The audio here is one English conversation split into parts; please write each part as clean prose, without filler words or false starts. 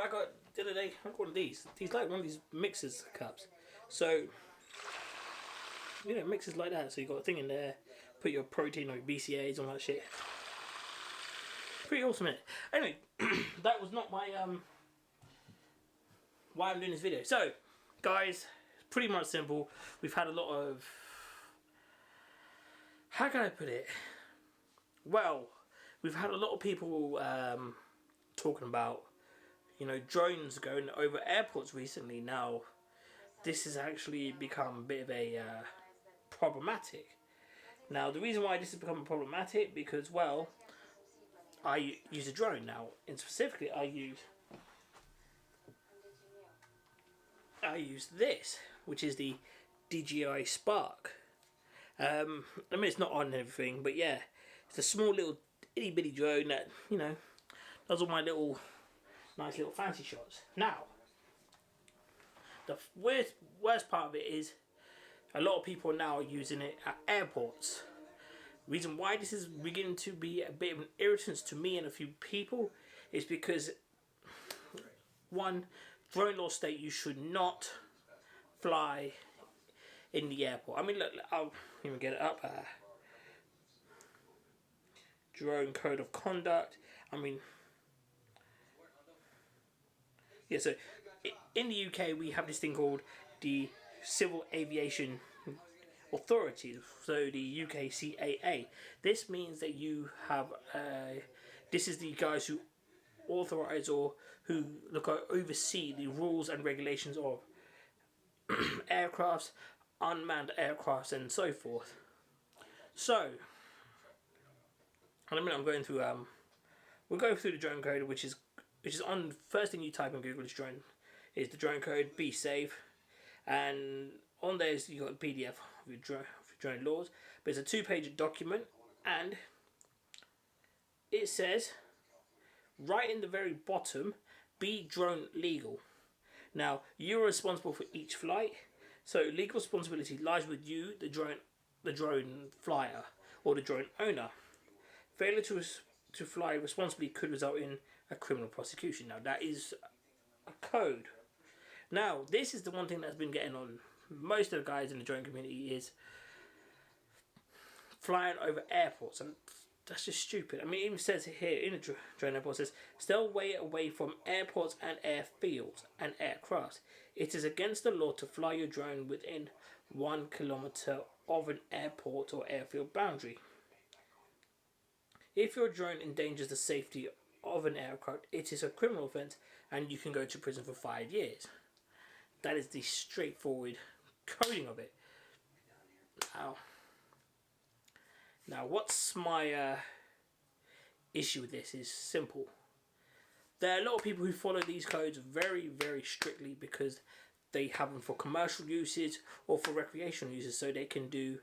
I got the other day. I got one of these. These like one of these mixers cups. So you know, mixers like that. So you got a thing in there. Put your protein or your BCAAs and all that shit. Pretty awesome, innit? Anyway, that was not my why I'm doing this video. So, guys, it's pretty much simple. We've had a lot of, how can I put it? Well, we've had a lot of people talking about, you know, drones going over airports recently. Now, this has actually become a bit of a problematic. Now, the reason why this has become problematic because, well, I use a drone now, and specifically I use this, which is the DJI Spark. I mean, it's not on everything, but yeah, it's a small little itty bitty drone that, you know, does all my little nice little fancy shots. Now, the worst part of it is a lot of people now are using it at airports. Reason why this is beginning to be a bit of an irritant to me and a few people is because, one, drone laws state you should not fly in the airport. I mean, look, I'll even get it up. Drone code of conduct. I mean, yeah. So in the UK, we have this thing called the Civil Aviation Authority, so the UKCAA. This means that you have this is the guys who authorize or who oversee the rules and regulations of aircrafts, unmanned aircrafts, and so forth. So, in a minute, I'm going through. We'll go through the drone code, which is on first thing you type in Google is drone. Is the drone code. Be safe, and on there you got a PDF of your drone laws, but it's a 2-page document, and it says right in the very bottom, be drone legal. Now, you're responsible for each flight, so legal responsibility lies with you, the drone flyer, or the drone owner. Failure to fly responsibly could result in a criminal prosecution. Now, that is a code. Now, this is the one thing that's been getting on most of the guys in the drone community is flying over airports, and that's just stupid. I mean, it even says here in the drone airport, it says, stay away from airports and airfields and aircrafts. It is against the law to fly your drone within 1 kilometer of an airport or airfield boundary. If your drone endangers the safety of an aircraft, it is a criminal offence and you can go to prison for 5 years. That is the straightforward coding of it. Now what's my issue with this is simple. There are a lot of people who follow these codes very, very strictly because they have them for commercial uses or for recreational uses, so they can do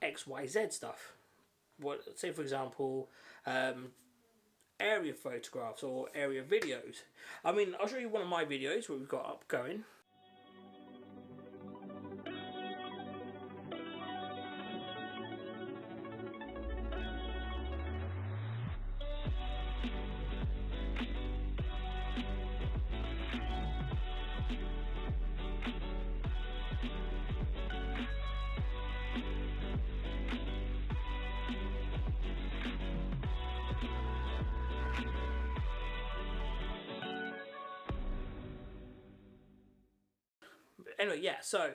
XYZ stuff. What, say for example, area photographs or area videos. I mean, I'll show you one of my videos where we've got up going. Anyway, yeah, so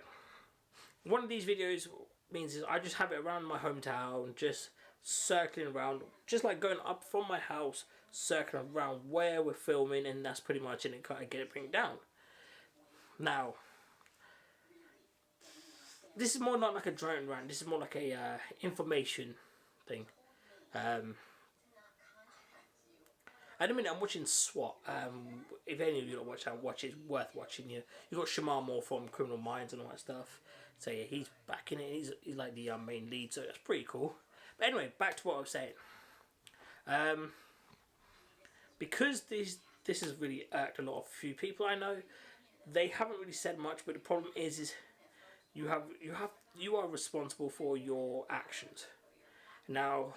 one of these videos means is I just have it around my hometown, just circling around, just like going up from my house, circling around where we're filming, and that's pretty much it, and kind of get it, bring it down. Now, this is more not like a drone rant, this is more like a information thing. At the minute, I'm watching SWAT. If any of you don't watch that, watch it. It's worth watching. You got Shamar Moore from Criminal Minds and all that stuff. So yeah, he's back in it. He's like the main lead, so that's pretty cool. But anyway, back to what I was saying. Because this has really irked a lot of few people I know. They haven't really said much, but the problem is you are responsible for your actions. Now,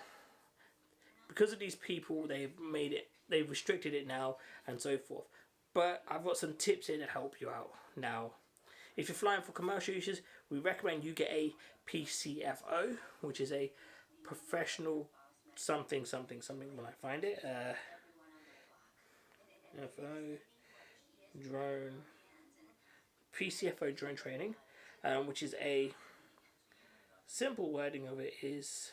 because of these people, they've restricted it now and so forth. But I've got some tips here to help you out. Now, if you're flying for commercial uses, we recommend you get a PCFO, which is a professional something when I find it. FO drone PCFO drone training, which is a simple wording of it is.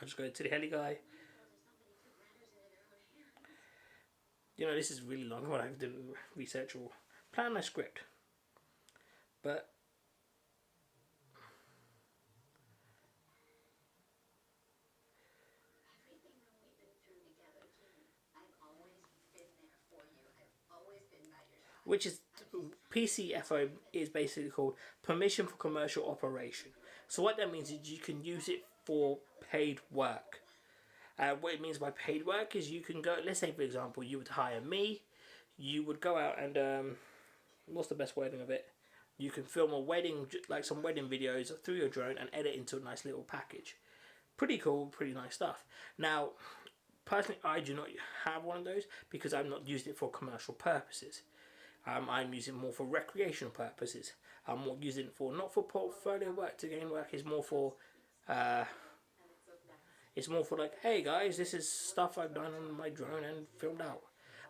I'll just go to the heli guy. You know, this is really long when I have to research or plan my script. But which is PCFO is basically called permission for commercial operation. So what that means is you can use it for paid work. What it means by paid work is you can go, let's say for example you would hire me, you would go out and what's the best wording of it? You can film a wedding, like some wedding videos through your drone and edit into a nice little package. Pretty cool, pretty nice stuff. Now, personally I do not have one of those because I've not used it for commercial purposes. I'm using it more for recreational purposes. I'm more using it for, not for portfolio work to gain work, it's more for like, hey guys, this is stuff I've done on my drone and filmed out.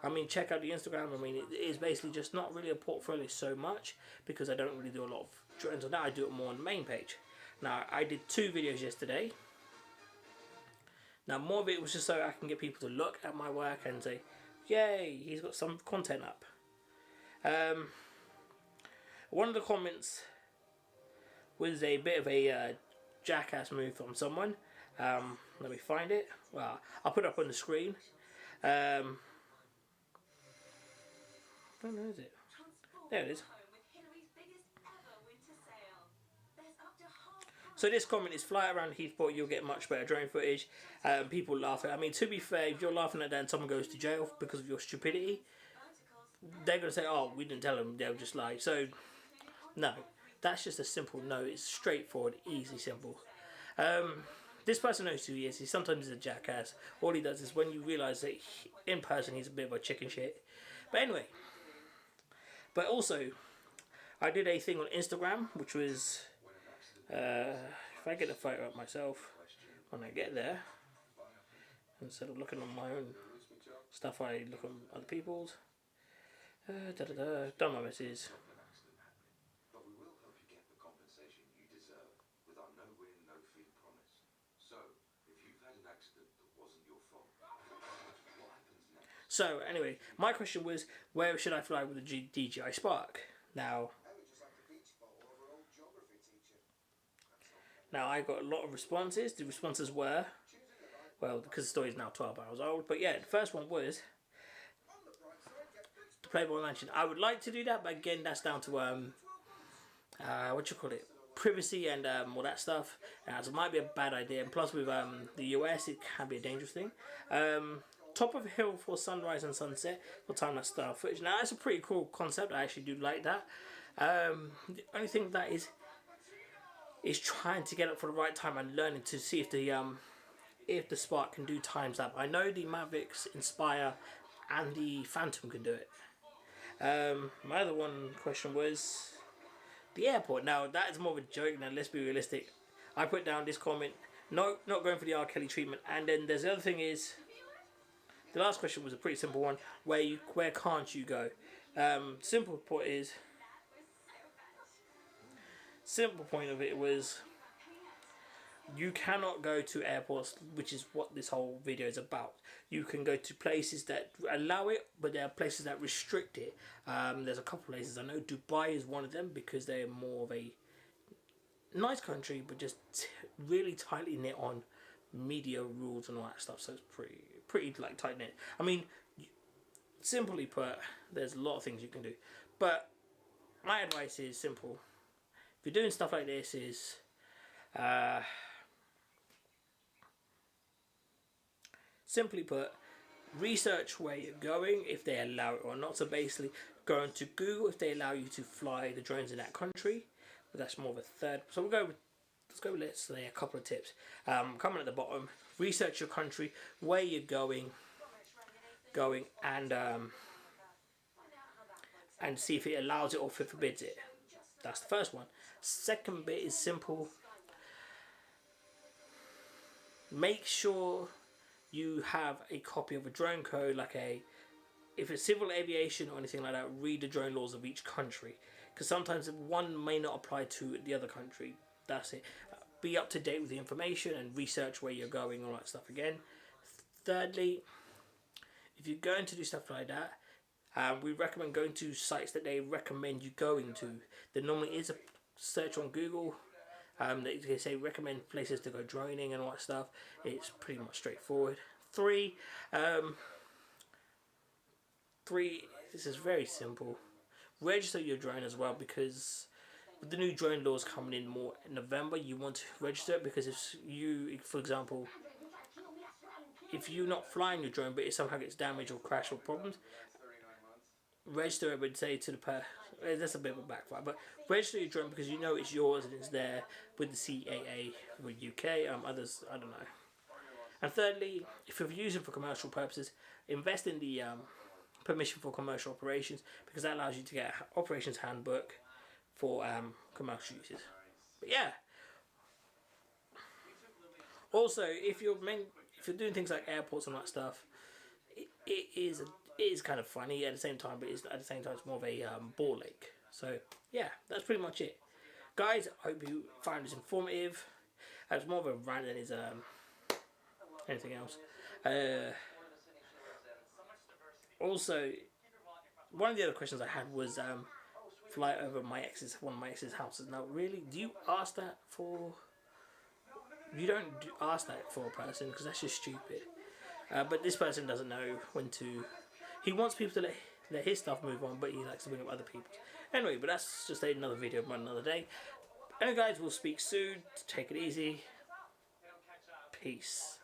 I mean, check out the Instagram. I mean, it is basically just not really a portfolio so much because I don't really do a lot of drones on that. I do it more on the main page. Now, I did 2 videos yesterday. Now, more of it was just so I can get people to look at my work and say, yay, he's got some content up. One of the comments was a bit of a jackass move from someone. Let me find it. Well, I'll put it up on the screen. Where is it? There it is. So this comment is, fly around Heathport, you'll get much better drone footage. People laughing. I mean, to be fair, if you're laughing at that and someone goes to jail because of your stupidity, they're going to say, oh, we didn't tell them, they'll just lie. So, no. That's just a simple no. It's straightforward, easy, simple. This person knows who he is. He sometimes is a jackass. All he does is when you realise that in person he's a bit of a chicken shit. But anyway. But also, I did a thing on Instagram, which was, if I get a photo up myself, when I get there, instead of looking on my own stuff, I look on other people's. Done my messages. So anyway, my question was, where should I fly with the DJI Spark? Now I got a lot of responses. The responses were, well, because the story is now 12 hours old, but yeah, the first one was the Playboy Mansion. I would like to do that, but again, that's down to what you call it, privacy and all that stuff. So it might be a bad idea, and plus with the US, it can be a dangerous thing. Top of a hill for sunrise and sunset for time-lapse style footage. Now that's a pretty cool concept. I actually do like that. The only thing that is trying to get up for the right time and learning to see if the Spark can do time-lapse. I know the Mavics, Inspire, and the Phantom can do it. My other one question was the airport. Now that is more of a joke. Now let's be realistic. I put down this comment. No, not going for the R. Kelly treatment. And then there's the other thing is, the last question was a pretty simple one. Where can't you go? Simple point of it was, you cannot go to airports, which is what this whole video is about. You can go to places that allow it, but there are places that restrict it. There's a couple places. I know Dubai is one of them because they're more of a nice country, but just really tightly knit on media rules and all that stuff. So it's pretty like tight knit. I mean, simply put, there's a lot of things you can do. But my advice is simple. If you're doing stuff like this, is simply put, research where you're going, if they allow it or not. So basically, go into Google if they allow you to fly the drones in that country. But that's more of a third. So let's say a couple of tips. Coming at the bottom, research your country, where you're going. going and see if it allows it or if it forbids it. That's the first one. Second bit is simple. Make sure you have a copy of a drone code, like if it's civil aviation or anything like that, read the drone laws of each country, because sometimes one may not apply to the other country. That's it. Be up to date with the information and research where you're going, all that stuff again. Thirdly, if you're going to do stuff like that, we recommend going to sites that they recommend you going to. There normally is a search on Google. They say recommend places to go droning and all that stuff. It's pretty much straightforward. Three, this is very simple. Register your drone as well, because with the new drone laws coming in more in November, you want to register it, because if you, for example, if you're not flying your drone but it somehow gets damaged or crashed or problems, register it, but say to the that's a bit of a backfire, but register your drone because you know it's yours and it's there with the CAA with UK, others, I don't know. And thirdly, if you're using for commercial purposes, invest in the permission for commercial operations, because that allows you to get an operations handbook for commercial uses. But yeah. Also, if you're doing things like airports and that stuff, it is kind of funny at the same time, but at the same time it's more of a ball ache. So yeah, that's pretty much it, guys. I hope you found this informative. It's more of a rant than is anything else. Also, one of the other questions I had was fly over one of my ex's houses. Now, really, do you ask that for? You don't ask that for a person, because that's just stupid. But this person doesn't know when to. He wants people to let his stuff move on, but he likes to bring up other people's. Anyway, but that's just another video for another day. Anyway, guys, we'll speak soon. Take it easy. Peace.